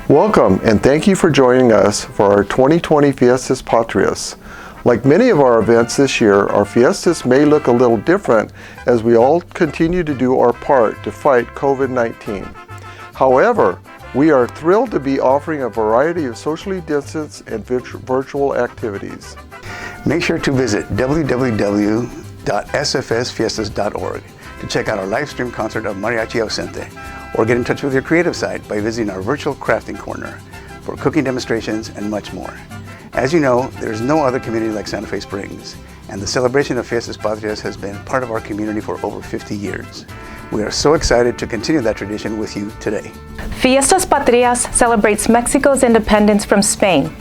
Welcome, and thank you for joining us for our 2020 Fiestas Patrias. Like many of our events this year, our fiestas may look a little different as we all continue to do our part to fight COVID-19. However, we are thrilled to be offering a variety of socially distanced and virtual activities. Make sure to visit www.sfsfiestas.org to check out our live stream concert of Mariachi Ausente, or get in touch with your creative site by visiting our virtual crafting corner for cooking demonstrations and much more. As you know, there is no other community like Santa Fe Springs, and the celebration of Fiestas Patrias has been part of our community for over 50 years. We are so excited to continue that tradition with you today. Fiestas Patrias celebrates Mexico's independence from Spain.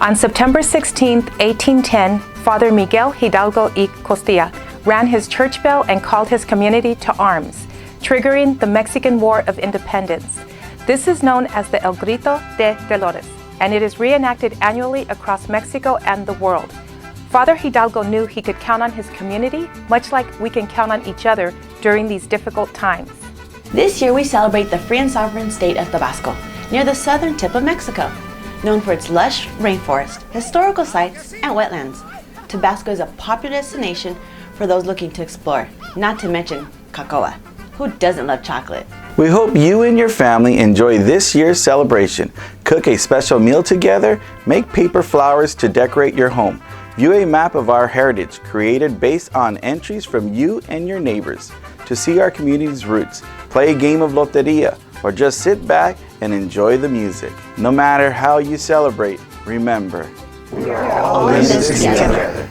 On September 16, 1810, Father Miguel Hidalgo y Costilla ran his church bell and called his community to arms, triggering the Mexican War of Independence. This is known as the El Grito de Dolores, and it is reenacted annually across Mexico and the world. Father Hidalgo knew he could count on his community, much like we can count on each other during these difficult times. This year we celebrate the free and sovereign state of Tabasco, near the southern tip of Mexico. Known for its lush rainforest, historical sites, and wetlands, Tabasco is a popular destination for those looking to explore, not to mention cocoa. Who doesn't love chocolate? We hope you and your family enjoy this year's celebration. Cook a special meal together, make paper flowers to decorate your home, view a map of our heritage created based on entries from you and your neighbors, to see our community's roots, play a game of loteria, or just sit back and enjoy the music. No matter how you celebrate, remember, we are all in this together.